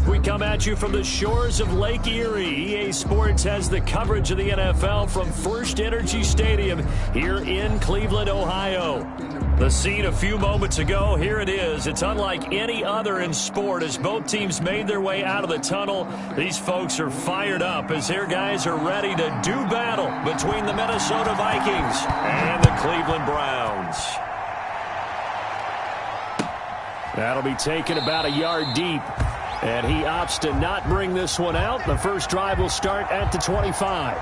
We come at you from the shores of Lake Erie. EA Sports has the coverage of the NFL from First Energy Stadium here in Cleveland, Ohio. The scene a few moments ago, here it is. It's unlike any other in sport as both teams made their way out of the tunnel. These folks are fired up as their guys are ready to do battle between the Minnesota Vikings and the Cleveland Browns. That'll be taken about a yard deep. And he opts to not bring this one out. The first drive will start at the 25.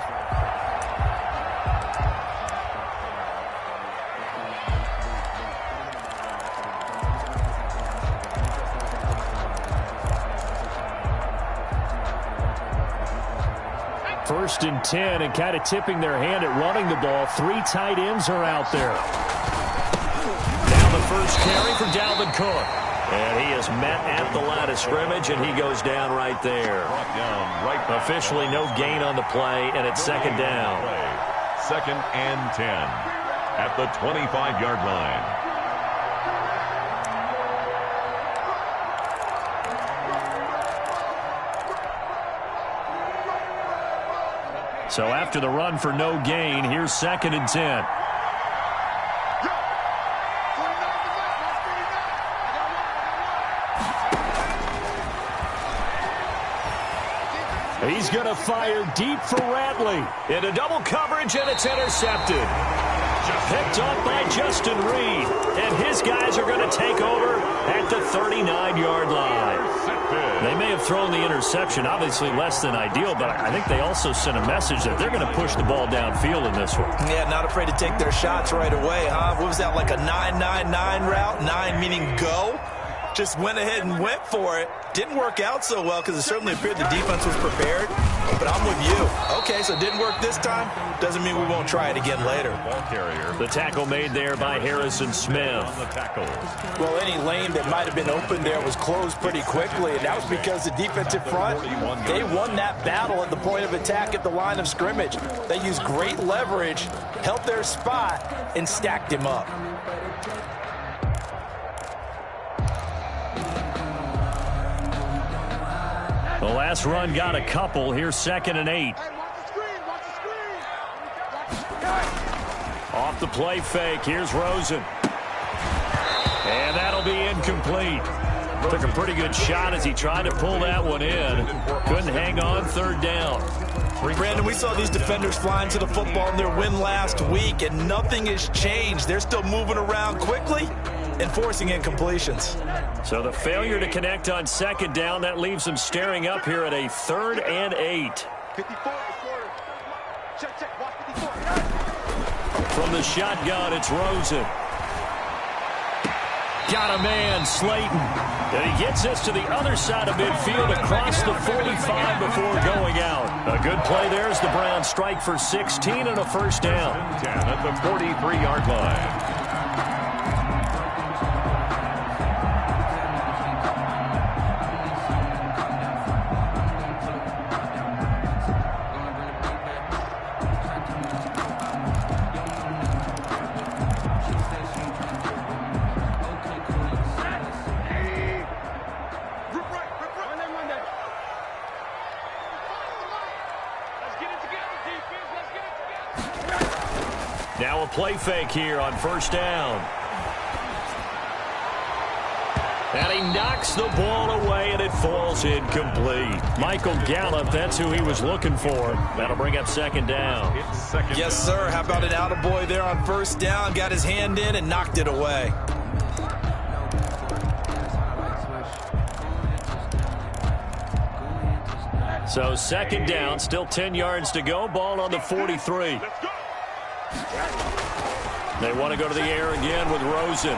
First and 10, and kind of tipping their hand at running the ball. 3 tight ends are out there. Now the first carry for Dalvin Cook. And he is met at the line of scrimmage, and he goes down right there. Officially no gain on the play, and it's second down. Second and 10 at the 25-yard line. So after the run for no gain, here's second and 10. He's going to fire deep for Ratley. Into double coverage, and it's intercepted. Picked up by Justin Reed. And his guys are going to take over at the 39-yard line. They may have thrown the interception, obviously less than ideal, but I think they also sent a message that they're going to push the ball downfield in this one. Yeah, not afraid to take their shots right away, huh? What was that, like a 9-9-9 route? 9 meaning go? Just went ahead and went for it. Didn't work out so well because it certainly appeared the defense was prepared. But I'm with you. Okay, so it didn't work this time. Doesn't mean we won't try it again later. Ball carrier. The tackle made there by Harrison Smith. On the tackle. Well, any lane that might have been open there was closed pretty quickly, and that was because the defensive front, they won that battle at the point of attack at the line of scrimmage. They used great leverage, held their spot, and stacked him up. The last run got a couple. Here's second and 8. Off the play fake. Here's Rosen. And that'll be incomplete. Took a pretty good shot as he tried to pull that one in. Couldn't hang on. Third down. Brandon, we saw these defenders flying to the football in their win last week, and nothing has changed. They're still moving around quickly and forcing incompletions. So the failure to connect on second down, that leaves them staring up here at a 3rd and 8. From the shotgun, it's Rosen. Got a man, Slayton. And he gets us to the other side of midfield across the 45 before going out. A good play there as the Browns strike for 16 and a first down. 10 at the 43-yard line. Now a play fake here on first down. And he knocks the ball away, and it falls incomplete. Michael Gallup, that's who he was looking for. That'll bring up second down. Yes, sir. How about an attaboy there on first down? Got his hand in and knocked it away. So second down, still 10 yards to go. Ball on the 43. They want to go to the air again with Rosen.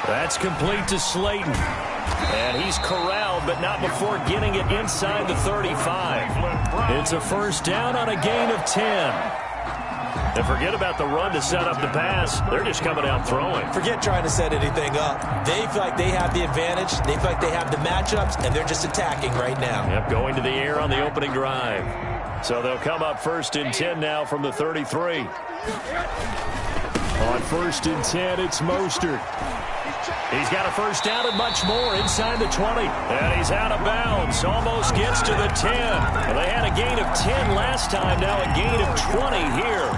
That's complete to Slayton. And he's corralled, but not before getting it inside the 35. It's a first down on a gain of 10. And forget about the run to set up the pass. They're just coming out throwing. Forget trying to set anything up. They feel like they have the advantage. They feel like they have the matchups, and they're just attacking right now. Yep, going to the air on the opening drive. So they'll come up first and 10 now from the 33. On first and 10, it's Mostert. He's got a first down and much more inside the 20. And he's out of bounds. Almost gets to the 10. Well, they had a gain of 10 last time. Now a gain of 20 here.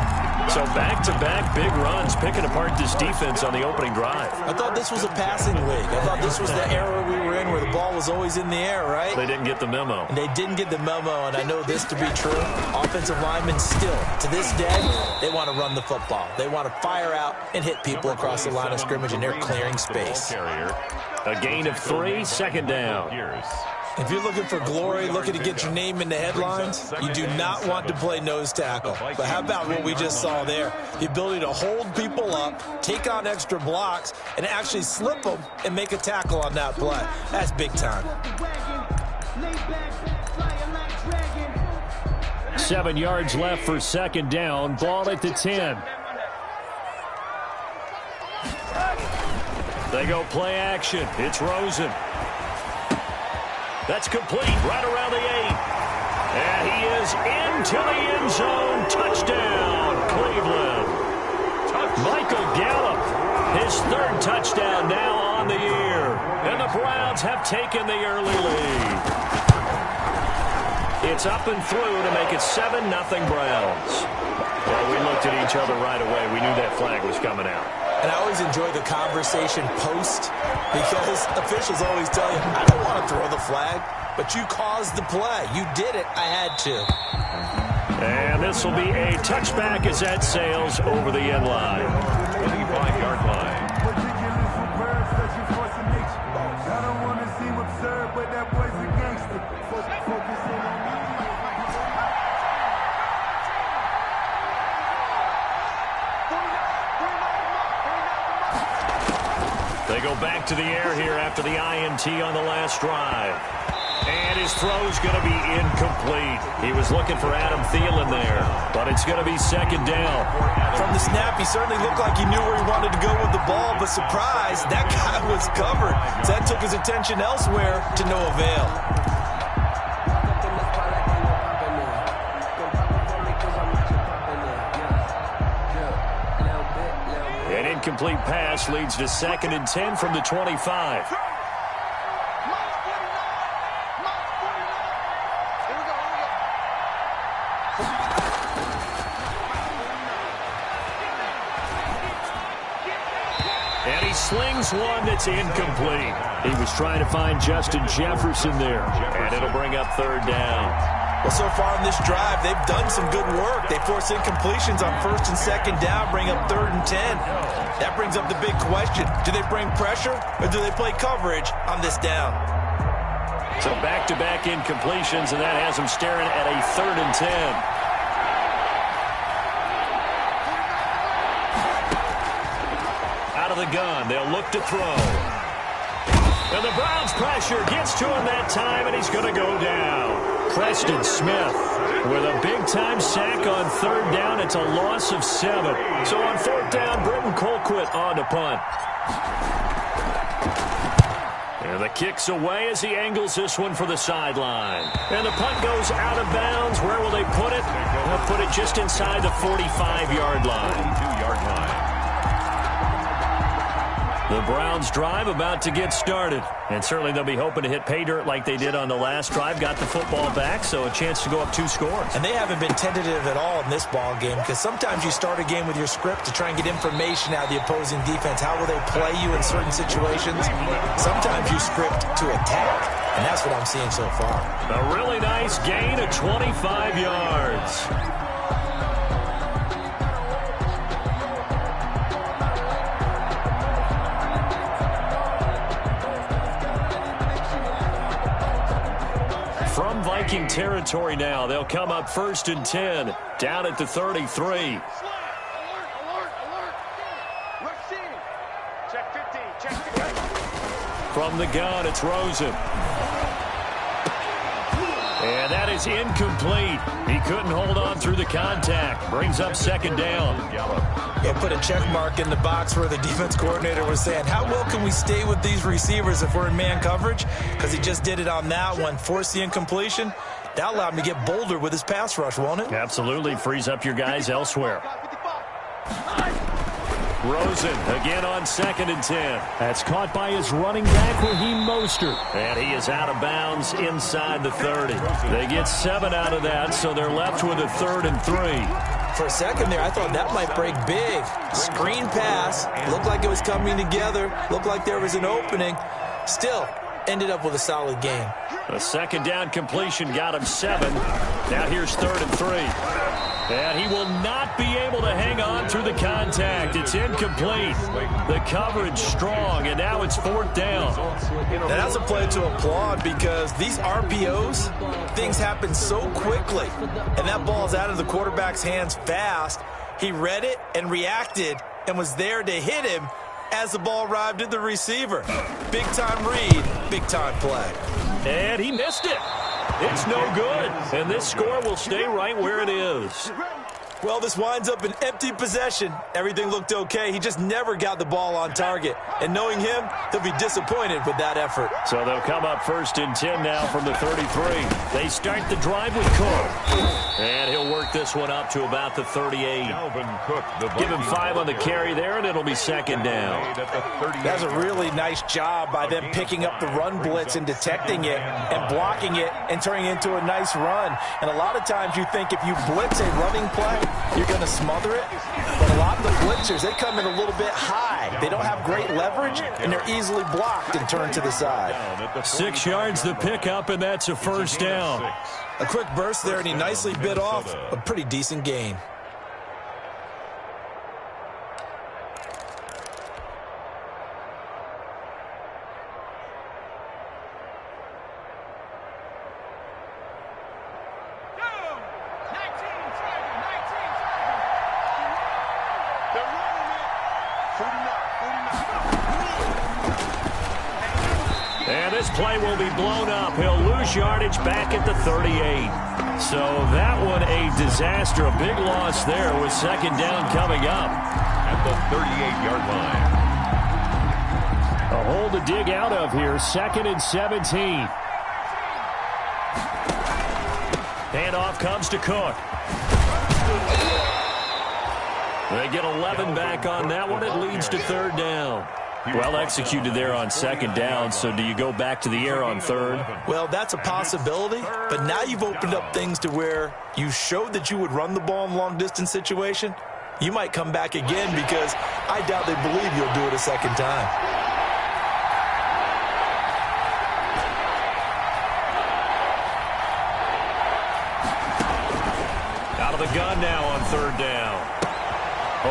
So back-to-back big runs, picking apart this defense on the opening drive. I thought this was a passing league. I thought this was the era we were in where the ball was always in the air, right? They didn't get the memo. And they didn't get the memo, and I know this to be true. Offensive linemen still, to this day, they want to run the football. They want to fire out and hit people across the line of scrimmage, and they're clearing space. A gain of 3, second down. If you're looking for glory, looking to get your name in the headlines, you do not want to play nose tackle. But how about what we just saw there? The ability to hold people up, take on extra blocks, and actually slip them and make a tackle on that play. That's big time. 7 yards left for second down. Ball at the 10. They go play action. It's Rosen. That's complete right around the 8. And he is into the end zone. Touchdown, Cleveland. Michael Gallup, his 3rd touchdown now on the year. And the Browns have taken the early lead. It's up and through to make it 7-0 Browns. Well, we looked at each other right away. We knew that flag was coming out. And I always enjoy the conversation post because officials always tell you, I don't want to throw the flag, but you caused the play. You did it. I had to. And this will be a touchback as that sails over the end line. 25-yard line. I don't want to seem absurd, but that boy's a gangster. Focus in on me. They go back to the air here after the INT on the last drive. And his throw's going to be incomplete. He was looking for Adam Thielen there, but it's going to be second down. From the snap, he certainly looked like he knew where he wanted to go with the ball, but surprise, that guy was covered. So that took his attention elsewhere to no avail. An incomplete pass leads to 2nd and 10 from the 25. And he slings one that's incomplete. He was trying to find Justin Jefferson there. And it'll bring up 3rd down. Well, so far in this drive, they've done some good work. They force incompletions on 1st and 2nd down, bring up 3rd and 10. That brings up the big question. Do they bring pressure or do they play coverage on this down? So back-to-back incompletions, and that has them staring at a 3rd and 10. Out of the gun, they'll look to throw. And the Browns pressure gets to him that time, and he's going to go down. Preston Smith with a big-time sack on 3rd down. It's a loss of 7. So on 4th down, Britton Colquitt on to punt. And the kick's away as he angles this one for the sideline. And the punt goes out of bounds. Where will they put it? They'll put it just inside the 45-yard line. 42-yard line. The Browns drive about to get started. And certainly they'll be hoping to hit pay dirt like they did on the last drive. Got the football back, so a chance to go up 2 scores. And they haven't been tentative at all in this ball game because sometimes you start a game with your script to try and get information out of the opposing defense. How will they play you in certain situations? Sometimes you script to attack, and that's what I'm seeing so far. A really nice gain of 25 yards. From Viking territory now, they'll come up 1st and 10, down at the 33. From the gun, it's Rosen. And that is incomplete. He couldn't hold on through the contact. Brings up 2nd down. Yeah, put a check mark in the box where the defense coordinator was saying, how well can we stay with these receivers if we're in man coverage? Because he just did it on that one, forced the incompletion. That allowed him to get bolder with his pass rush, won't it? Absolutely. Frees up your guys elsewhere. Rosen again on 2nd and 10. That's caught by his running back, Raheem Mostert. And he is out of bounds inside the 30. They get 7 out of that, so they're left with a 3rd and 3. For a second there, I thought that might break big. Screen pass. Looked like it was coming together. Looked like there was an opening. Still, ended up with a solid game. A 2nd down completion got him 7. Now here's 3rd and 3. And he will not be able to hang on through the contact. It's incomplete. The coverage strong, and now it's 4th down. And that's a play to applaud because these RPOs, things happen so quickly. And that ball's out of the quarterback's hands fast. He read it and reacted and was there to hit him as the ball arrived at the receiver. Big-time read, big-time play. And he missed it. It's no good. And this score will stay right where it is. Well, this winds up an empty possession. Everything looked okay. He just never got the ball on target. And knowing him, he'll be disappointed with that effort. So they'll come up 1st and 10 now from the 33. They start the drive with Cook. And he'll work this one up to about the 38. Give him 5 on the carry there, and it'll be 2nd down. That's a really nice job by them picking up the run blitz and detecting it and blocking it and turning it into a nice run. And a lot of times you think if you blitz a running play, you're going to smother it. But a lot of the blitzers, they come in a little bit high. They don't have great leverage, and they're easily blocked and turned to the side. 6 yards the pickup, and that's a 1st down. A quick burst there, and he nicely bit off a pretty decent gain. And this play will be blown up. He'll lose yardage back at the 38. So that one a disaster. A big loss there with 2nd down coming up. At the 38-yard line. A hole to dig out of here. 2nd and 17. Handoff comes to Cook. They get 11 back on that one. It leads to 3rd down. Well executed there on 2nd down, so do you go back to the air on 3rd? Well, that's a possibility, but now you've opened up things to where you showed that you would run the ball in long-distance situation. You might come back again because I doubt they believe you'll do it a 2nd time. Out of the gun now on 3rd down.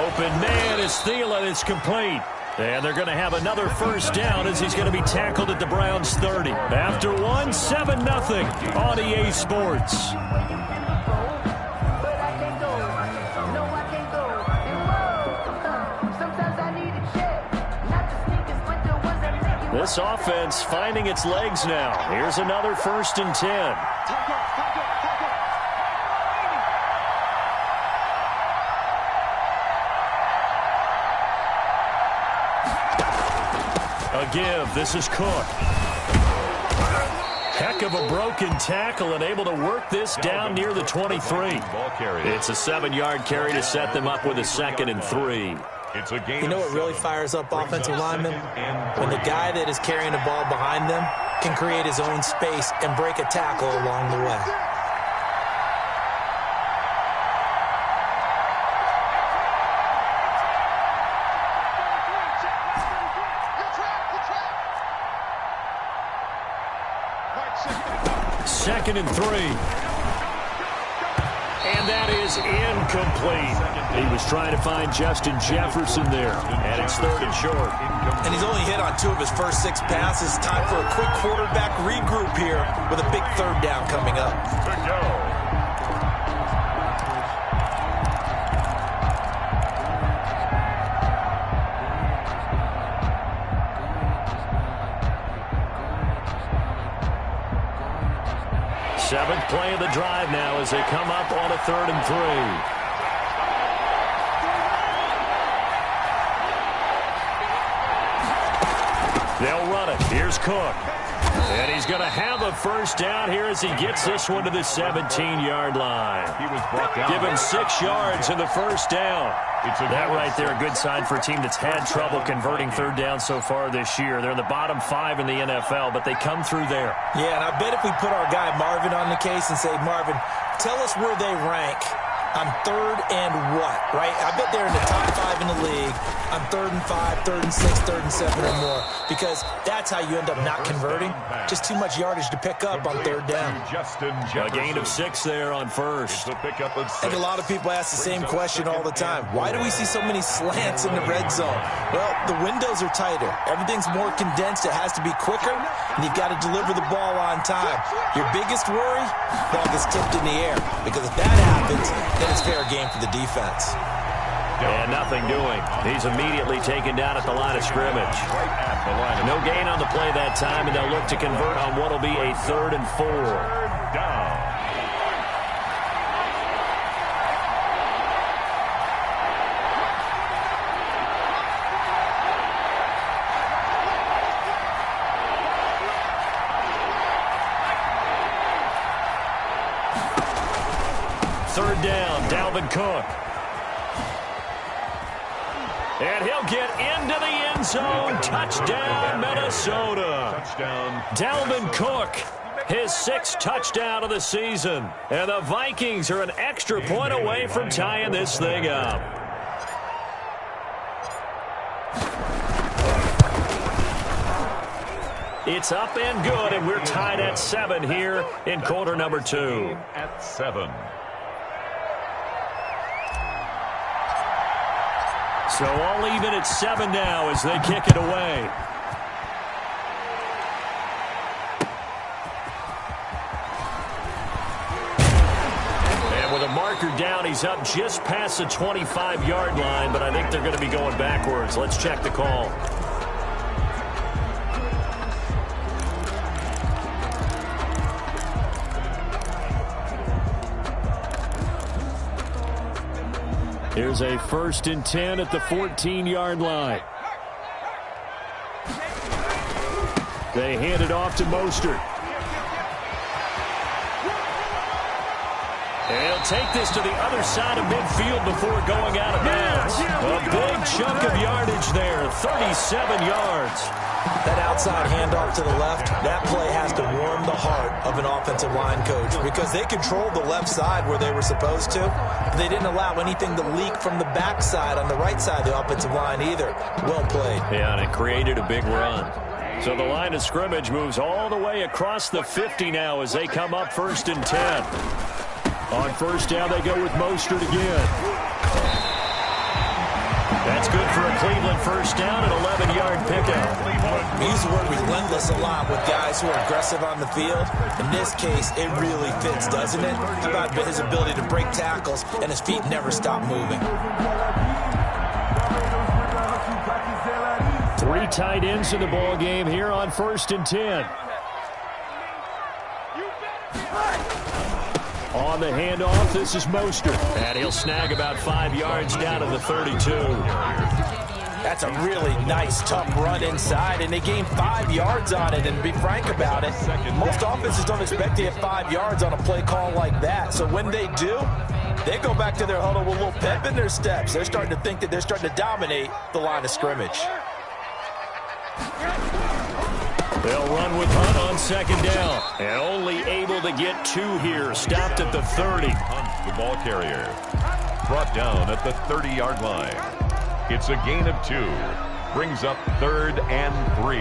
Open man is Thielen. It's complete. And they're going to have another 1st down as he's going to be tackled at the Browns' 30. After 1, 7-0 on EA Sports. This offense finding its legs now. Here's another 1st and 10. A give. This is Cook. Heck of a broken tackle and able to work this down near the 23. It's a 7-yard carry to set them up with a 2nd and 3. You know what really fires up offensive linemen? When the guy that is carrying the ball behind them can create his own space and break a tackle along the way. Second and 3. And that is incomplete. He was trying to find Justin Jefferson there. And it's 3rd and short. And he's only hit on 2 of his first 6 passes. Time for a quick quarterback regroup here with a big 3rd down coming up. Good go. Seventh play of the drive now as they come up on a 3rd and 3. They'll run it. Here's Cook. And he's going to have a first down here as he gets this one to the 17-yard line. He was brought down. Give him 6 yards in the first down. That right there, a good sign for a team that's had trouble converting third down so far this year. They're in the bottom 5 in the NFL, but they come through there. Yeah, and I bet if we put our guy Marvin on the case and say, Marvin, tell us where they rank on third and what, right? I bet they're in the top 5 in the league on 3rd and 5, 3rd and 6, 3rd and 7 or more, because that's how you end up not converting. Just too much yardage to pick up on third down. A gain of 6 there on first. I think a lot of people ask the same question all the time. Why do we see so many slants in the red zone? Well, the windows are tighter. Everything's more condensed. It has to be quicker, and you've got to deliver the ball on time. Your biggest worry? Ball gets tipped in the air, because if that happens, then it's fair game for the defense. And nothing doing. He's immediately taken down at the line of scrimmage. No gain on the play that time, and they'll look to convert on what will be a 3rd and 4. Down. Third down, Dalvin Cook. And he'll get into the end zone. Touchdown, Minnesota. Touchdown. Dalvin Cook, his 6th touchdown of the season. And the Vikings are an extra point away from tying this thing up. It's up and good, and we're tied at 7 here in quarter number 2. At 7. So all even at 7 now as they kick it away. And with a marker down, he's up just past the 25-yard line, but I think they're going to be going backwards. Let's check the call. Here's a 1st and 10 at the 14-yard line. They hand it off to Mostert. And he'll take this to the other side of midfield before going out of bounds. A big chunk of yardage there, 37 yards. That outside handoff to the left, that play has to warm the heart of an offensive line coach, because they controlled the left side where they were supposed to. They didn't allow anything to leak from the backside on the right side of the offensive line either. Well played. Yeah, and it created a big run. So the line of scrimmage moves all the way across the 50 now as they come up 1st and 10. On 1st down, they go with Mostert again. That's good for a Cleveland 1st down, an 11-yard pickup. We use the word relentless a lot with guys who are aggressive on the field. In this case, it really fits, doesn't it? How about his ability to break tackles and his feet never stop moving? 3 tight ends in the ball game here on 1st and 10. On the handoff, this is Mostert. And he'll snag about 5 yards down to the 32. That's a really nice, tough run inside, and they gained 5 yards on it. And to be frank about it, most offenses don't expect to get 5 yards on a play call like that. So when they do, they go back to their huddle with a little pep in their steps. They're starting to think that they're starting to dominate the line of scrimmage. They'll run with Hunt on 2nd down. And only able to get 2 here. Stopped at the 30. Hunt, the ball carrier. Brought down at the 30-yard line. It's a gain of 2. Brings up 3rd and 3.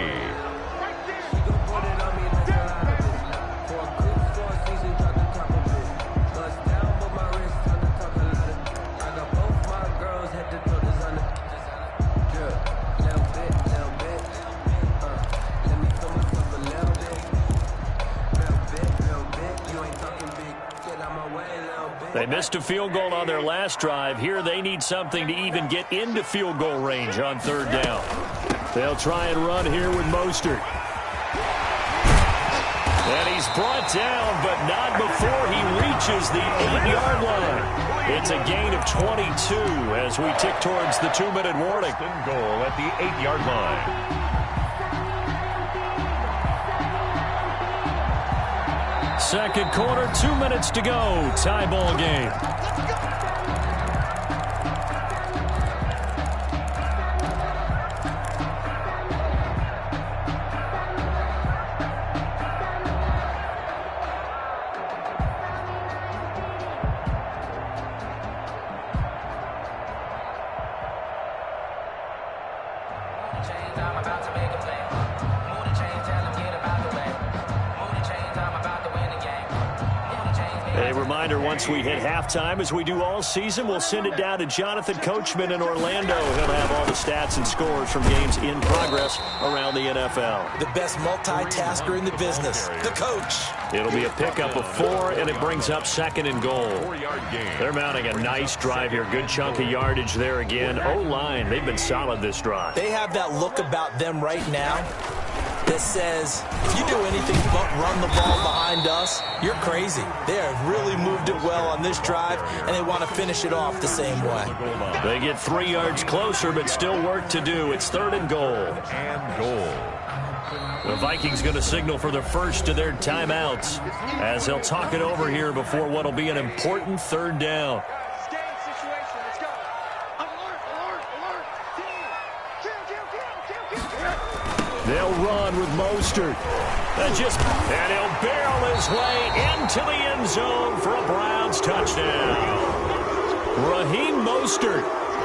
They missed a field goal on their last drive. Here they need something to even get into field goal range on 3rd down. They'll try and run here with Mostert. And he's brought down, but not before he reaches the 8-yard line. It's a gain of 22 as we tick towards the 2-minute warning. Goal at the 8-yard line. Second quarter, 2 minutes to go. Tie ball game. A reminder, once we hit halftime, as we do all season, we'll send it down to Jonathan Coachman in Orlando. He'll have all the stats and scores from games in progress around the NFL. The best multitasker in the business, the coach. It'll be a pickup of 4, and it brings up second and goal. 4-yard gain. They're mounting a nice drive here. Good chunk of yardage there again. O-line, they've been solid this drive. They have that look about them right now that says, if you do anything but run the ball behind us, you're crazy. They have really moved it well on this drive, and they want to finish it off the same way. They get 3 yards closer, but still work to do. It's third and goal. And goal. The Vikings going to signal for the first of their timeouts as they'll talk it over here before what will be an important third down. They'll run with Mostert. And he'll barrel his way into the end zone for a Browns touchdown. Raheem Mostert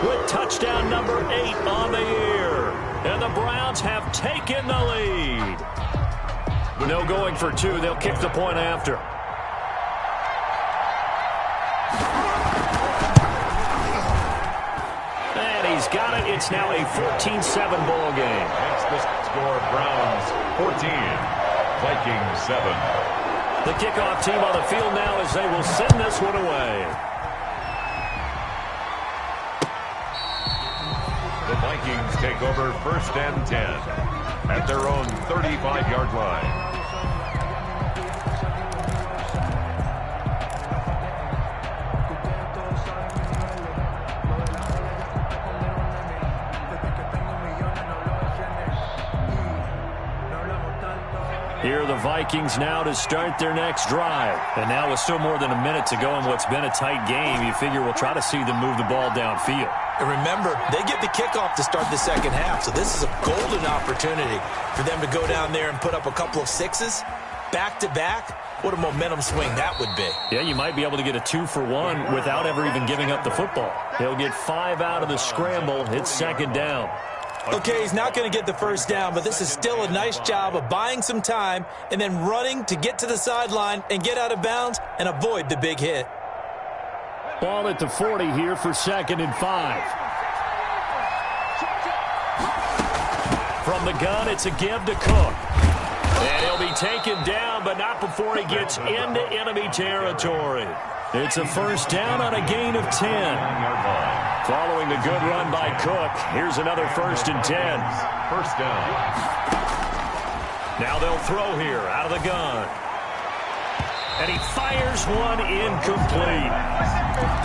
with touchdown number 8 on the year. And the Browns have taken the lead. No going for 2. They'll kick the point after. And he's got it. It's now a 14-7 ball game. That's the score. Browns 14, Vikings 7. The kickoff team on the field now as they will send this one away. The Vikings take over first and 10 at their own 35-yard line. Here are the Vikings now to start their next drive. And now with still more than a minute to go in what's been a tight game, you figure we'll try to see them move the ball downfield. And remember, they get the kickoff to start the second half, so this is a golden opportunity for them to go down there and put up a couple of 6s back-to-back. What a momentum swing that would be. Yeah, you might be able to get a 2-for-1 without ever even giving up the football. They'll get 5 out of the scramble. It's second down. Okay, he's not going to get the first down, but this is still a nice job of buying some time and then running to get to the sideline and get out of bounds and avoid the big hit. Ball at the 40 here for second and 5. From the gun, it's a give to Cook. And he'll be taken down, but not before he gets into enemy territory. It's a first down on a gain of 10. Following a good run by Cook, here's another first and 10. First down. Now they'll throw here out of the gun. And he fires one incomplete.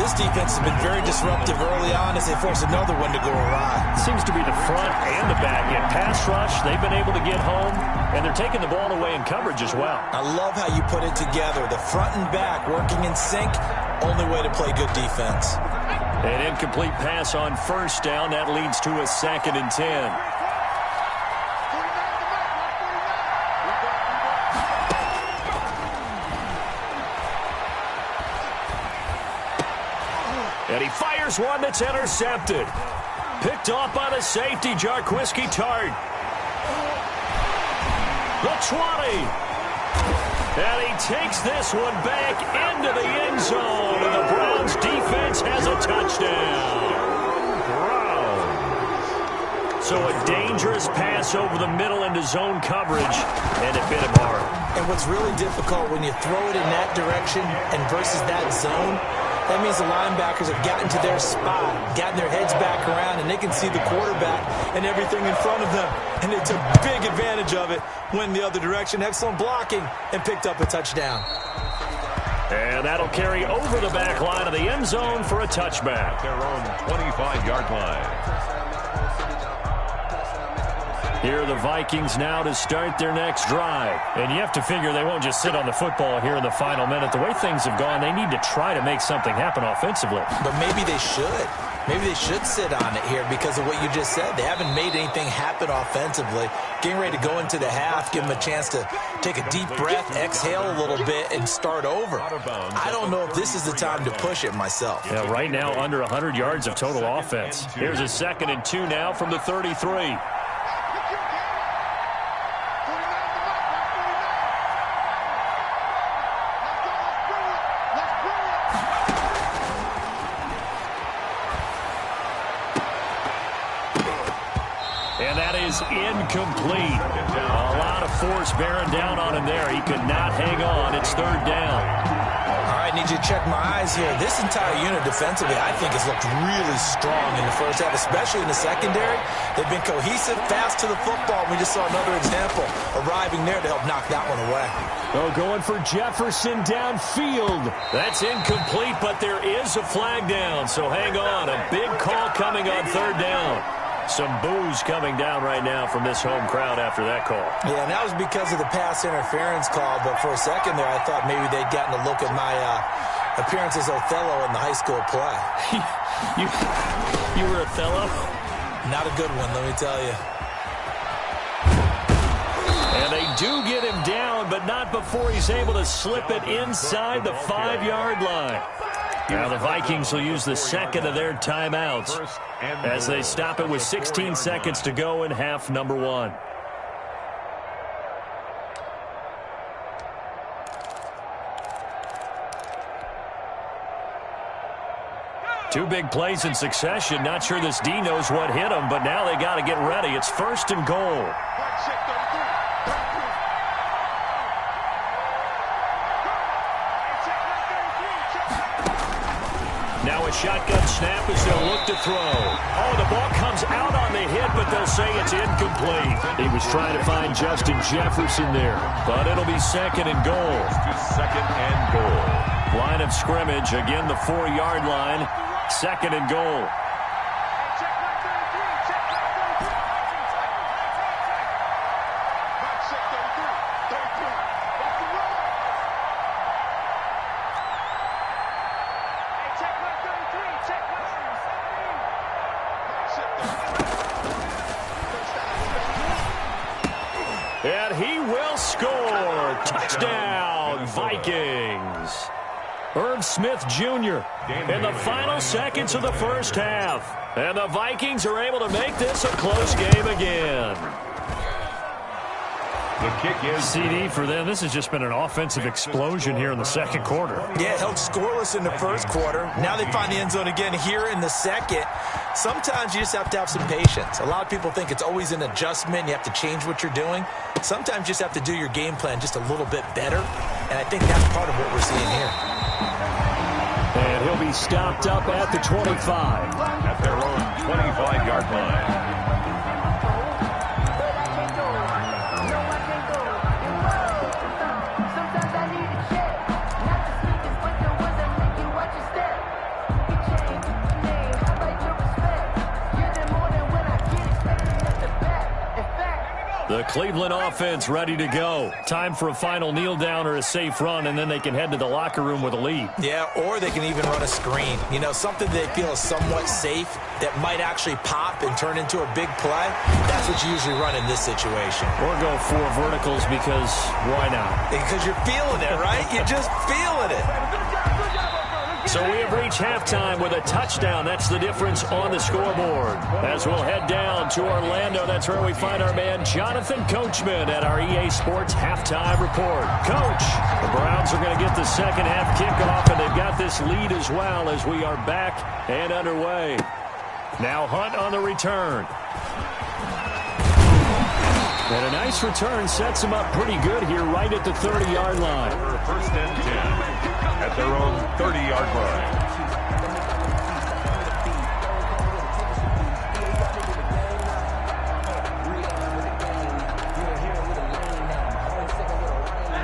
This defense has been very disruptive early on as they force another one to go awry. Seems to be the front and the back end. Pass rush, they've been able to get home, and they're taking the ball away in coverage as well. I love how you put it together. The front and back working in sync, only way to play good defense. An incomplete pass on first down. That leads to a second and 10. And he fires one that's intercepted. Picked off by the safety, Jarquiski Tart. The 20. And he takes this one back into the end zone. And the Browns defense has a touchdown. So a dangerous pass over the middle into zone coverage, and it bit him hard. And what's really difficult when you throw it in that direction and versus that zone, that means the linebackers have gotten to their spot, gotten their heads back around, and they can see the quarterback and everything in front of them. And they took big advantage of it, went the other direction, excellent blocking, and picked up a touchdown. And that'll carry over the back line of the end zone for a touchback. Their own 25-yard line. Here are the Vikings now to start their next drive. And you have to figure they won't just sit on the football here in the final minute. The way things have gone, they need to try to make something happen offensively. But maybe they should. Maybe they should sit on it here because of what you just said. They haven't made anything happen offensively. Getting ready to go into the half, give them a chance to take a deep breath, exhale a little bit, and start over. I don't know if this is the time to push it myself. Yeah, right now under 100 yards of total offense. Here's a 2nd and 2 now from the 33. And that is incomplete. A lot of force bearing down on him there. He could not hang on. It's 3rd down. All right, need you to check my eyes here. This entire unit defensively, I think, has looked really strong in the first half, especially in the secondary. They've been cohesive, fast to the football. We just saw another example arriving there to help knock that one away. Oh, going for Jefferson downfield. That's incomplete, but there is a flag down, so hang on. A big call coming on 3rd down. Some boos coming down right now from this home crowd after that call. Yeah, and that was because of the pass interference call, but for a second there I thought maybe they'd gotten a look at my appearance as Othello in the high school play. You were Othello? Not a good one, let me tell you. And they do get him down, but not before he's able to slip it inside the 5-yard line. Now the Vikings will use the 2nd of their timeouts as they stop it with 16 seconds to go in half number 1. Two big plays in succession. Not sure this D knows what hit him, but now they got to get ready. It's 1st and goal. Now a shotgun snap as they'll look to throw. Oh, the ball comes out on the hit, but they'll say it's incomplete. He was trying to find Justin Jefferson there, but it'll be 2nd and goal. 2nd and goal. Line of scrimmage, again the 4-yard line, 2nd and goal. And he will score. Touchdown, Vikings. Irv Smith Jr. in the final seconds of the first half. And the Vikings are able to make this a close game again. The kick is CD for them. This has just been an offensive explosion here in the 2nd quarter. Yeah, held scoreless in the 1st quarter. Now they find the end zone again here in the 2nd. Sometimes you just have to have some patience. A lot of people think it's always an adjustment. You have to change what you're doing. Sometimes you just have to do your game plan just a little bit better. And I think that's part of what we're seeing here. And he'll be stopped up at the 25. at their own 25-yard line. The Cleveland offense ready to go. Time for a final kneel down or a safe run, and then they can head to the locker room with a lead. Yeah, or they can even run a screen. You know, something they feel is somewhat safe that might actually pop and turn into a big play. That's what you usually run in this situation. Or go 4 verticals because why not? Because you're feeling it, right? You're just feeling it. So we have reached halftime with a touchdown. That's the difference on the scoreboard. As we'll head down to Orlando, that's where we find our man Jonathan Coachman at our EA Sports Halftime Report. Coach, the Browns are going to get the second half kickoff, and they've got this lead as well as we are back and underway. Now Hunt on the return. And a nice return sets him up pretty good here right at the 30-yard line. First and 10 at their own 30-yard line.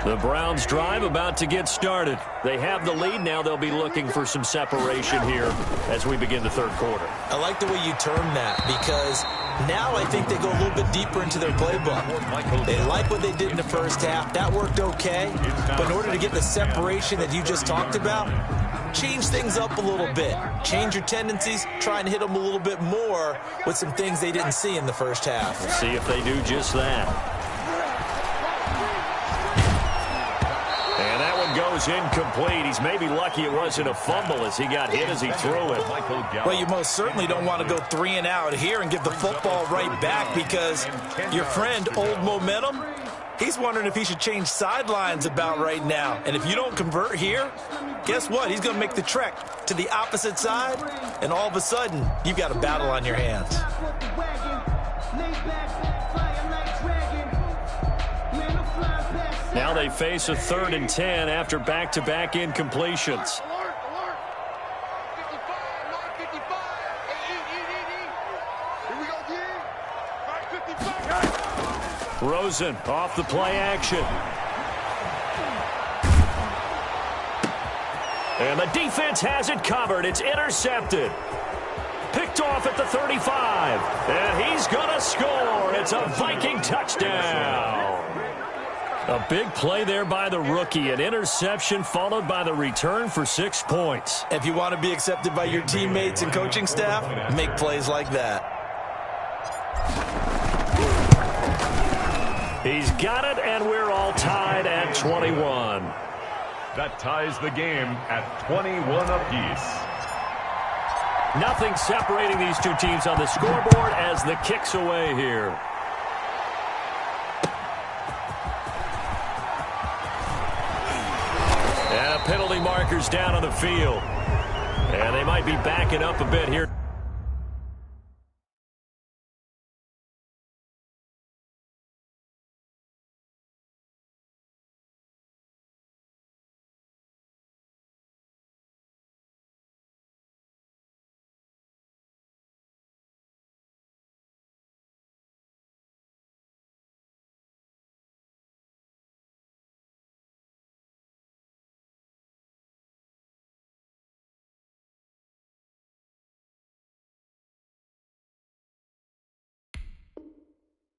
The Browns drive about to get started. They have the lead. Now they'll be looking for some separation here as we begin the third quarter. I like the way you term that because Now I think they go a little bit deeper into their playbook. They like what they did in the first half. That worked okay. But in order to get the separation that you just talked about, change things up a little bit. Change your tendencies. Try and hit them a little bit more with some things they didn't see in the first half. We'll see if they do just that. And that one goes incomplete. He's maybe lucky it wasn't a fumble as he got hit as he threw it. Well, you most certainly don't want to go 3 and out here and give the football right back, because your friend, Old Momentum, he's wondering if he should change sidelines about right now. And if you don't convert here, guess what? He's going to make the trek to the opposite side, and all of a sudden, you've got a battle on your hands. Now they face a 3rd and 10 after back-to-back incompletions. Rosen off the play action. And the defense has it covered. It's intercepted. Picked off at the 35. And he's going to score. It's a Viking touchdown. A big play there by the rookie. An interception followed by the return for 6 points. If you want to be accepted by your teammates and coaching staff, make plays like that. He's got it, and we're all tied at 21. That ties the game at 21 apiece. Nothing separating these two teams on the scoreboard as the kick's away here. And a penalty marker's down on the field. And they might be backing up a bit here.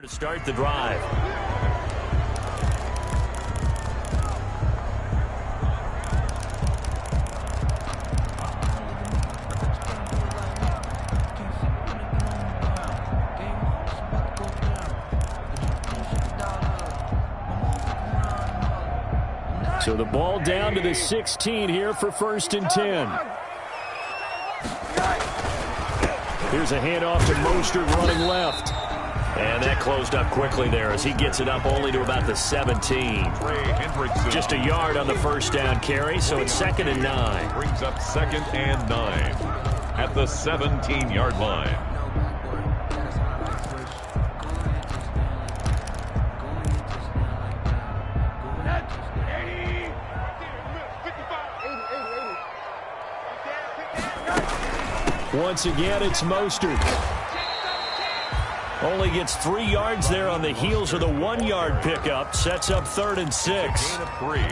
To start the drive. So the ball down to the 16 here for 1st and 10. Here's a handoff to Mostert running left. And that closed up quickly there as he gets it up only to about the 17. Just a yard on the first down carry, so it's 2nd and 9. Brings up 2nd and 9 at the 17-yard line. Once again, it's Mostert. Only gets 3 yards there on the heels of the 1-yard pickup. Sets up 3rd and 6.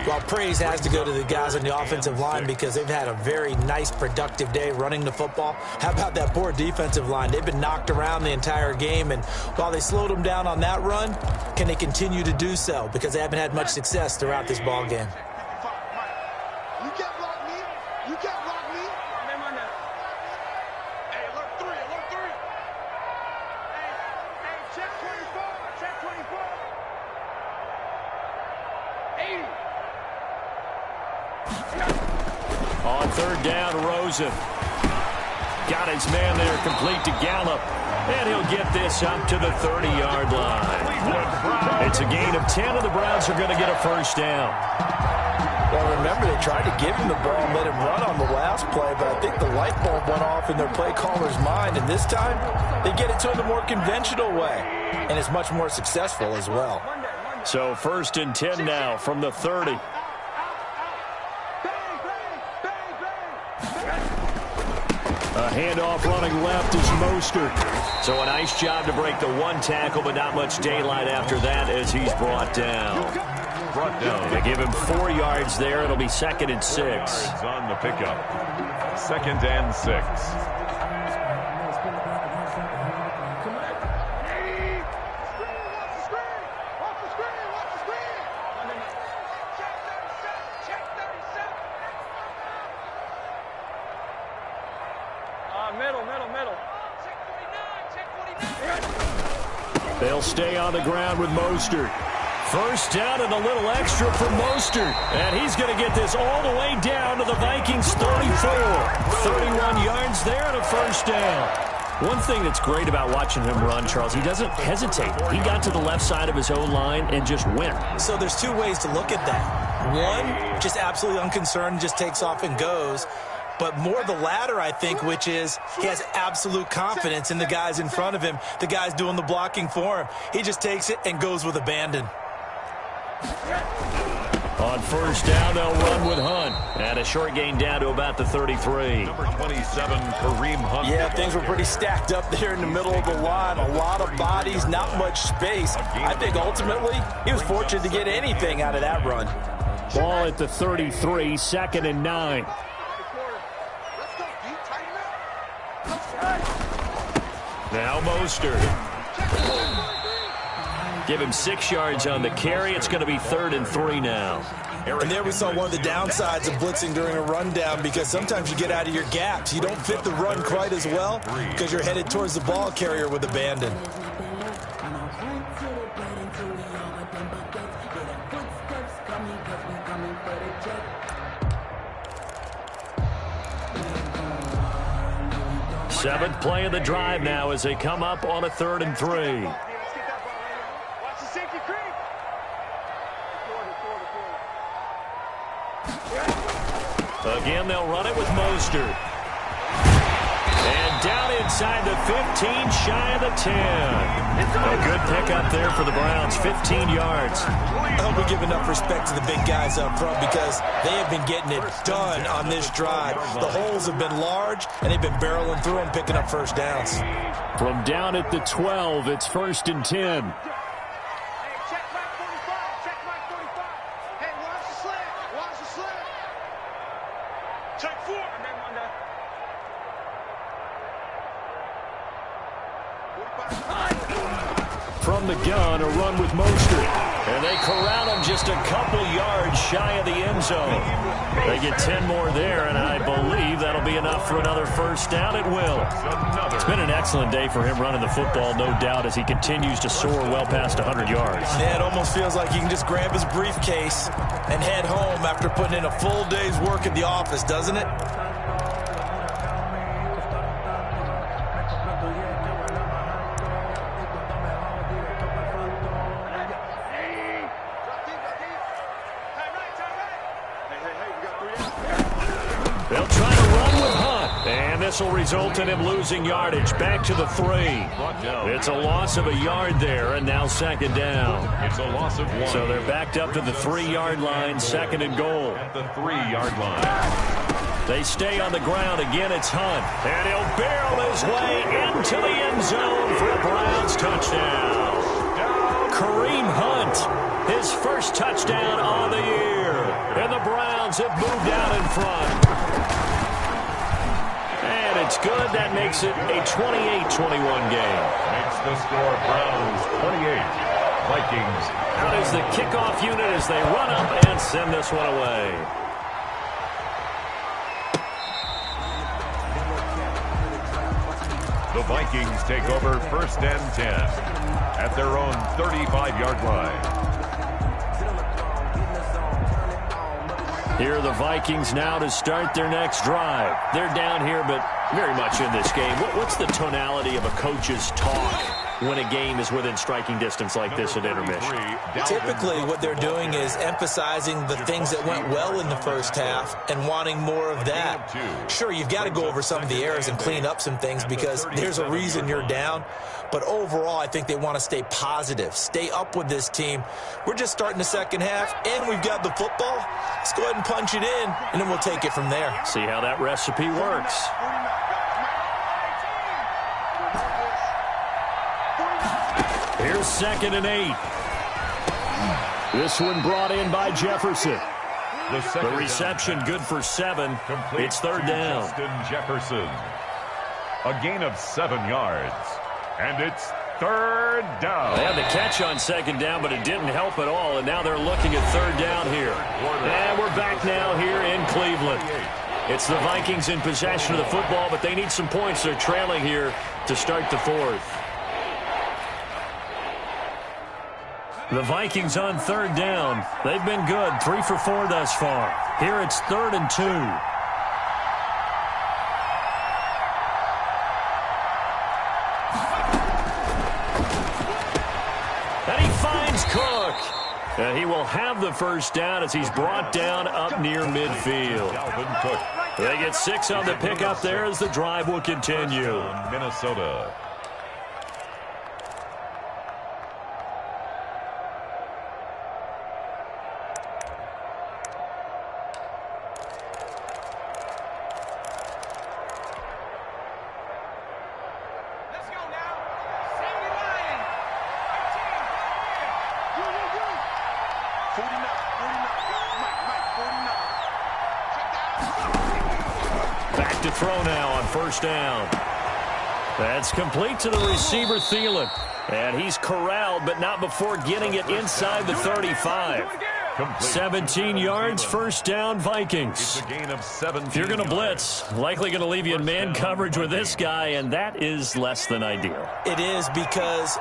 Well, praise has to go to the guys on the offensive line because they've had a very nice, productive day running the football. How about that poor defensive line? They've been knocked around the entire game, and while they slowed them down on that run, can they continue to do so? Because they haven't had much success throughout this ball game. On 3rd down, Rosen. Got his man there complete to Gallup. And he'll get this up to the 30-yard line. It's a gain of 10, and the Browns are going to get a 1st down. Well, remember, they tried to give him the ball and let him run on the last play, but I think the light bulb went off in their play caller's mind, and this time they get it to him the more conventional way, and it's much more successful as well. So 1st and 10 now from the 30. A handoff running left is Mostert. So a nice job to break the 1 tackle, but not much daylight after that as he's brought down. They give him 4 yards there. It'll be 2nd and 6. On the pickup. 2nd and 6. They'll stay on the ground with Mostert. First down and a little extra for Mostert. And he's going to get this all the way down to the Vikings 34. 31 yards there and a first down. One thing that's great about watching him run, Charles, he doesn't hesitate. He got to the left side of his own line and just went. So there's two ways to look at that. One, just absolutely unconcerned, just takes off and goes. But more the latter, I think, which is he has absolute confidence in the guys in front of him, the guys doing the blocking for him. He just takes it and goes with abandon. On first down, they'll run with Hunt. And a short gain down to about the 33. Number 27, Kareem Hunt. Yeah, things were pretty stacked up there in the middle of the line. A lot of bodies, not much space. I think ultimately he was fortunate to get anything out of that run. Ball at the 33, 2nd and 9. Now Mostert. Give him 6 yards on the carry. It's going to be 3rd and 3 now. And there we saw one of the downsides of blitzing during a rundown, because sometimes you get out of your gaps. You don't fit the run quite as well because you're headed towards the ball carrier with abandon. Seventh play of the drive now as they come up on a 3rd and 3. Again, they'll run it with Mostert. And down inside the 15, shy of the 10. A good pickup there for the Browns, 15 yards. I hope we give enough respect to the big guys up front, because they have been getting it done on this drive. The holes have been large, and they've been barreling through them, picking up first downs. From down at the 12, it's 1st and 10. From the gun, a run with Mostert. And they corral him just a couple yards shy of the end zone. They get 10 more there, and I believe that'll be enough for another first down. It will. It's been an excellent day for him running the football, no doubt, as he continues to soar well past 100 yards. Yeah, it almost feels like he can just grab his briefcase and head home after putting in a full day's work at the office, doesn't it? They'll try to run with Hunt, and this will result in him losing yardage. Back to the 3. It's a loss of a yard there, and now 2nd down. It's a loss of 1. So they're backed up to the 3-yard line, 2nd and goal. At the 3-yard line. They stay on the ground. Again, it's Hunt, and he'll barrel his way into the end zone for a Browns touchdown. Kareem Hunt, his first touchdown on the year. And the Browns have moved out in front. And it's good. That makes it a 28-21 game. Makes the score Browns 28. Vikings. Out is the kickoff unit as they run up and send this one away. The Vikings take over 1st and 10 at their own 35-yard line. Here are the Vikings now to start their next drive. They're down here, but very much in this game. What's the tonality of a coach's talk when a game is within striking distance like this at intermission? Typically, what they're doing is emphasizing the things that went well in the first half and wanting more of that. Sure, you've got to go over some of the errors and clean up some things, because there's a reason you're down. But overall, I think they want to stay positive, stay up with this team. We're just starting the second half, and we've got the football. Let's go ahead and punch it in, and then we'll take it from there. See how that recipe works. Here's 2nd and 8. This one brought in by Jefferson. The reception good for 7. It's 3rd down. Justin Jefferson. A gain of 7 yards. And it's 3rd down. They had the catch on 2nd down, but it didn't help at all. And now they're looking at 3rd down here. And we're back now here in Cleveland. It's the Vikings in possession of the football, but they need some points. They're trailing here to start the 4th. The Vikings on third down. They've been good, 3 for 4 thus far. Here it's 3rd and 2. And he finds Cook. And he will have the first down as he's brought down up near midfield. They get 6 on the pickup there as the drive will continue. Minnesota. Back to throw now on first down. That's complete to the receiver, Thielen. And he's corralled, but not before getting it inside the 35. 17 yards, first down, Vikings. It's a gain of 17. If you're going to blitz, likely going to leave you in man coverage with this guy, and that is less than ideal. It is, because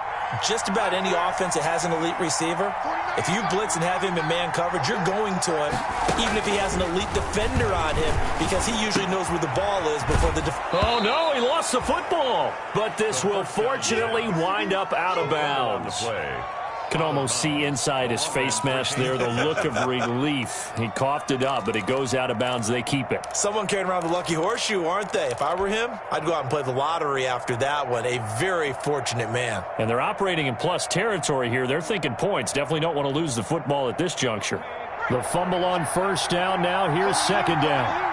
just about any offense that has an elite receiver, if you blitz and have him in man coverage, you're going to him, even if he has an elite defender on him, because he usually knows where the ball is before the Oh, no, he lost the football. But this will fortunately wind up out of bounds. Can almost see inside his face mask there the look of relief. He coughed it up, but it goes out of bounds. They keep it. Someone carrying around the lucky horseshoe, aren't they? If I were him, I'd go out and play the lottery after that one. A very fortunate man. And they're operating in plus territory here. They're thinking points. Definitely don't want to lose the football at this juncture. The fumble on first down now. Here's second down.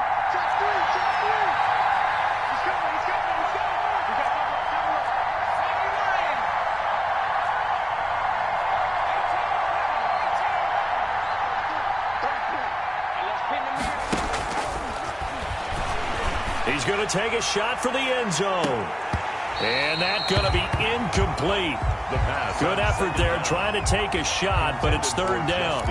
He's going to take a shot for the end zone. And that's going to be incomplete. Good effort there trying to take a shot, but it's third down.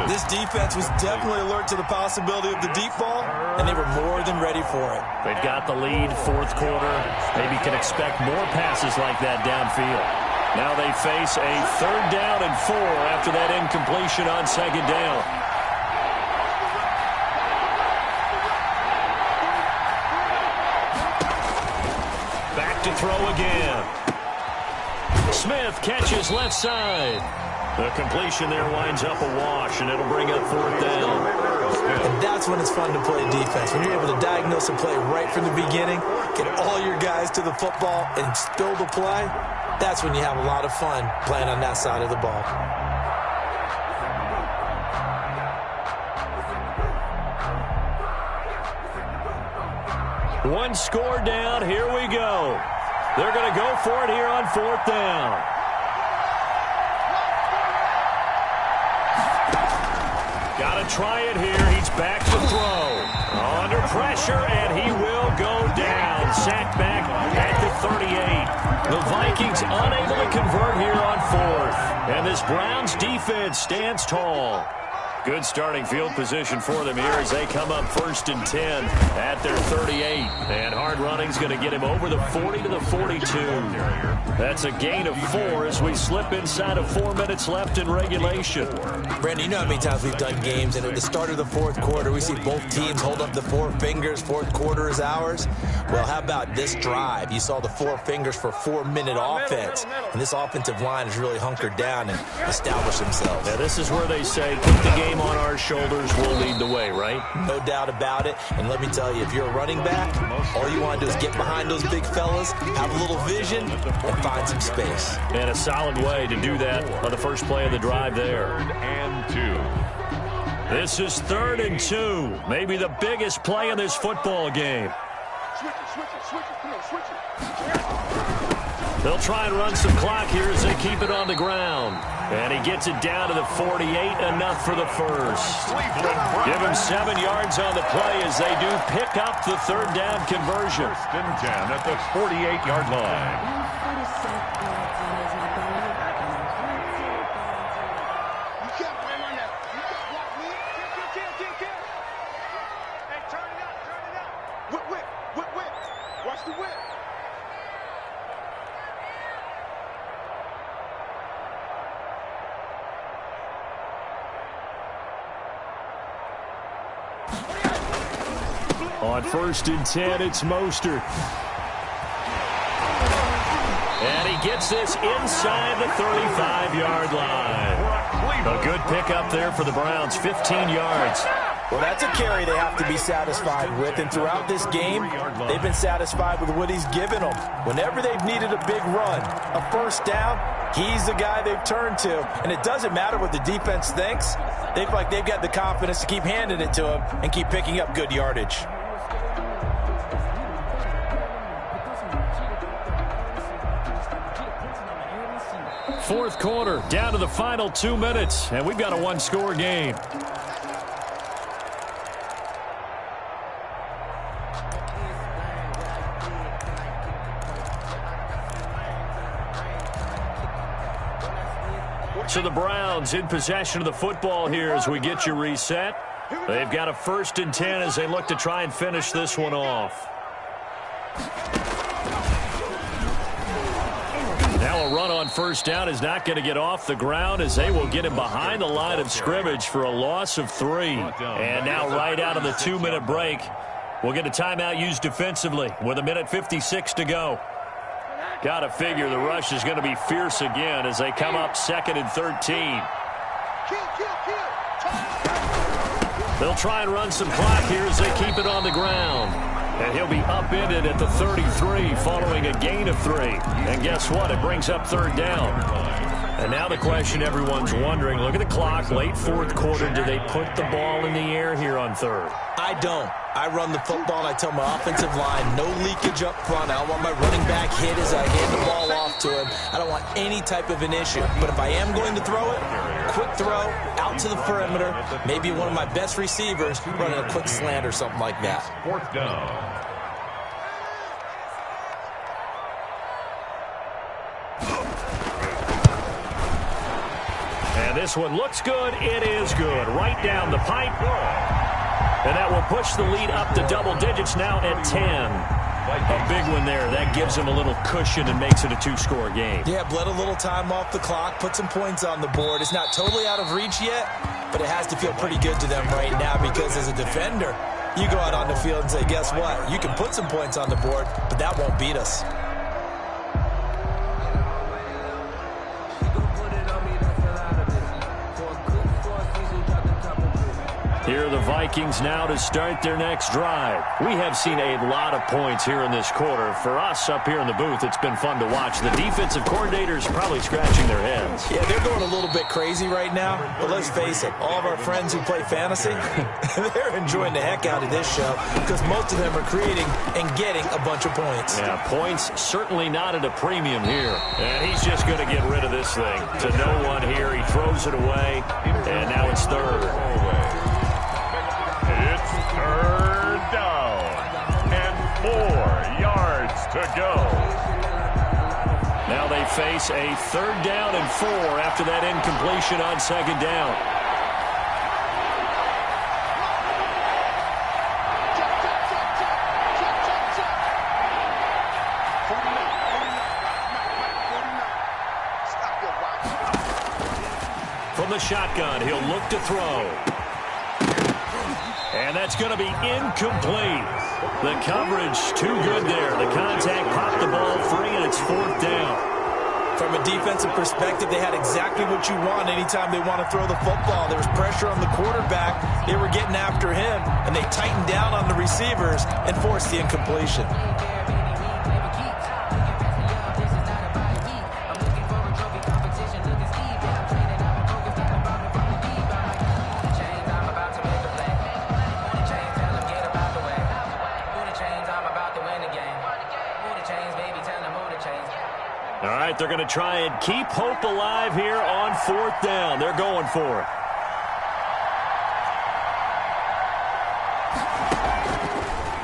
This defense was definitely alert to the possibility of the deep ball, and they were more than ready for it. They've got the lead, fourth quarter. Maybe can expect more passes like that downfield. Now they face a 3rd down and 4 after that incompletion on second down. Back to throw again. Smith catches left side. The completion there winds up a wash, and it'll bring up 4th down. And that's when it's fun to play defense. When you're able to diagnose a play right from the beginning, get all your guys to the football, and spill the play, that's when you have a lot of fun playing on that side of the ball. One score down. Here we go. They're going to go for it here on 4th down. Got to try it here. He's back to throw. Under pressure, and he will go down. Sacked back at the 38. The Vikings unable to convert here on 4th. And this Browns defense stands tall. Good starting field position for them here as they come up 1st and 10 at their 38. And hard running's going to get him over the 40 to the 42. That's a gain of 4 as we slip inside of 4 minutes left in regulation. Brandon, you know how many times we've done games, and at the start of the 4th quarter, we see both teams hold up the 4 fingers, 4th quarter is ours. Well, how about this drive? You saw the 4 fingers for 4-minute offense, and this offensive line has really hunkered down and established themselves. Now, this is where they say, put the game on our shoulders, we'll lead the way, right? No doubt about it. And let me tell you, if you're a running back, all you want to do is get behind those big fellas, have a little vision, and find some space. And a solid way to do that on the first play of the drive there. 3rd and 2. This is 3rd and 2. Maybe the biggest play in this football game. They'll try and run some clock here as they keep it on the ground. And he gets it down to the 48, enough for the first. Give him 7 yards on the play as they do pick up the 3rd down conversion. 1st and 10 at the 48-yard line. On 1st and 10, it's Mostert. And he gets this inside the 35-yard line. A good pickup there for the Browns, 15 yards. Well, that's a carry they have to be satisfied with, and throughout this game, they've been satisfied with what he's given them. Whenever they've needed a big run, a first down, he's the guy they've turned to. And it doesn't matter what the defense thinks. They feel like they've got the confidence to keep handing it to him and keep picking up good yardage. Fourth quarter, down to the final 2 minutes, and we've got a one-score game. So the Browns in possession of the football here as we get you reset. They've got a 1st and 10 as they look to try and finish this one off. Now a run on 1st down is not going to get off the ground as they will get him behind the line of scrimmage for a loss of 3. And now right out of the 2-minute break, we'll get a timeout used defensively with 1:56 to go. Got to figure the rush is going to be fierce again as they come up 2nd and 13. They'll try and run some clock here as they keep it on the ground. And he'll be upended at the 33 following a gain of 3. And guess what? It brings up 3rd down. And now the question everyone's wondering, look at the clock, late 4th quarter. Do they put the ball in the air here on 3rd? I don't. I run the football and I tell my offensive line, no leakage up front. I don't want my running back hit as I hand the ball off to him. I don't want any type of an issue. But if I am going to throw it, quick throw, out to the perimeter, maybe one of my best receivers running a quick slant or something like that. 4th down. And this one looks good. It is good. Right down the pipe. And that will push the lead up to double digits now at 10. A big one there. That gives them a little cushion and makes it a 2-score game. Yeah, bled a little time off the clock, put some points on the board. It's not totally out of reach yet, but it has to feel pretty good to them right now because as a defender, you go out on the field and say, guess what? You can put some points on the board, but that won't beat us. Here are the Vikings now to start their next drive. We have seen a lot of points here in this quarter. For us up here in the booth, it's been fun to watch. The defensive coordinators probably scratching their heads. Yeah, they're going a little bit crazy right now. But let's face it, all of our friends who play fantasy, they're enjoying the heck out of this show because most of them are creating and getting a bunch of points. Yeah, points certainly not at a premium here. And he's just going to get rid of this thing. To no one here, he throws it away, and now it's 3rd. It's 3rd down and 4 yards to go. Now they face a 3rd down and 4 after that incompletion on 2nd down. From the shotgun, he'll look to throw. And that's going to be incomplete. The coverage too good there. The contact popped the ball free, and it's 4th down. From a defensive perspective, they had exactly what you want anytime they want to throw the football. There was pressure on the quarterback. They were getting after him, and they tightened down on the receivers and forced the incompletion. All right, they're going to try and keep hope alive here on 4th down. They're going for it.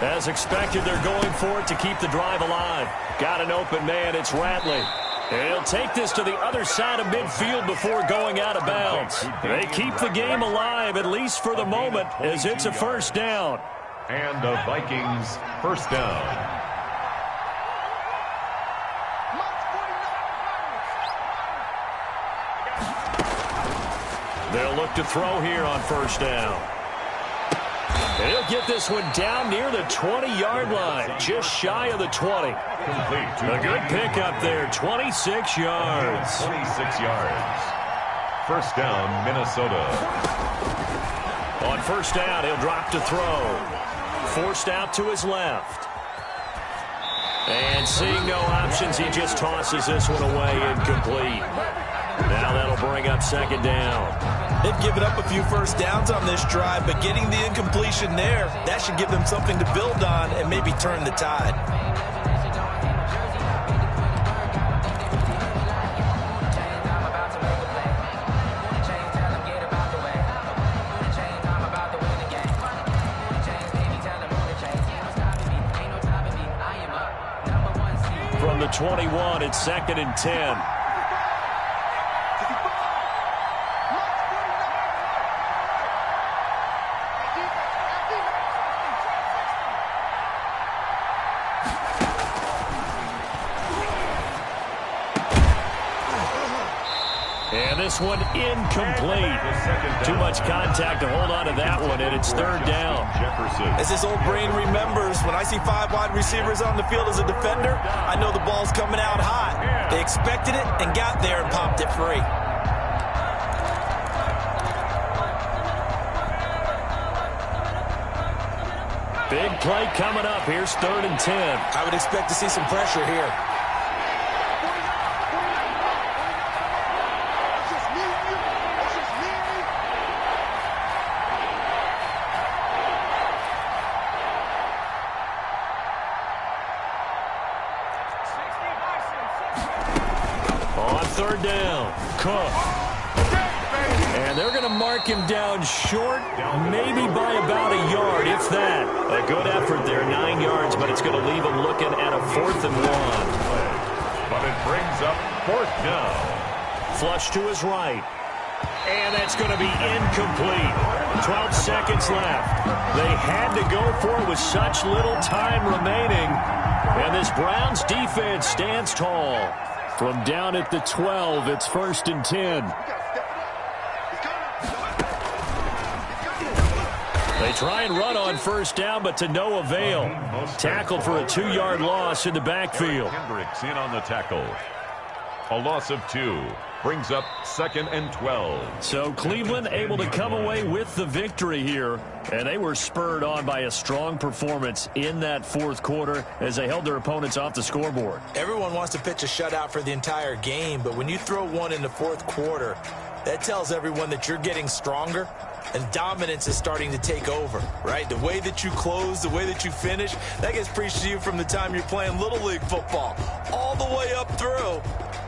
As expected, they're going for it to keep the drive alive. Got an open man. It's Ratley. And he'll take this to the other side of midfield before going out of bounds. They keep the game alive, at least for the moment, as it's a 1st down. And the Vikings 1st down. They'll look to throw here on 1st down. get this one down near the 20-yard line, just shy of the 20. A good pickup there, 26 yards. 26 yards. First down, Minnesota. On first down, he'll drop to throw. Forced out to his left. And seeing no options, he just tosses this one away, incomplete. Now that'll bring up second down. They've given up a few first downs on this drive, but getting the incompletion there, that should give them something to build on and maybe turn the tide. From the 21, it's second and 10. And this one incomplete. Too much contact to hold on to that one, and it's third down. As his old brain remembers, when I see 5 wide receivers on the field as a defender, I know the ball's coming out hot. They expected it and got there and popped it free. Big play coming up. Here's third and 10. I would expect to see some pressure here. Third down, Cook. And they're going to mark him down short, maybe by about a yard, if that. A good effort there, 9 yards, but it's going to leave him looking at a 4th and 1. But it brings up 4th down. Flush to his right. And that's going to be incomplete. 12 seconds left. They had to go for it with such little time remaining. And this Browns defense stands tall. From down at the 12, it's first and 10. They try and run on first down, but to no avail. Tackled for a 2-yard loss in the backfield. Hendricks in on the tackle. A loss of 2. Brings up second and 12. So Cleveland able to come away with the victory here. And they were spurred on by a strong performance in that fourth quarter as they held their opponents off the scoreboard. Everyone wants to pitch a shutout for the entire game, but when you throw one in the fourth quarter, that tells everyone that you're getting stronger and dominance is starting to take over, right? The way that you close, the way that you finish, that gets preached to you from the time you're playing Little League football all the way up through.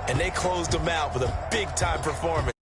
And they closed them out with a big-time performance.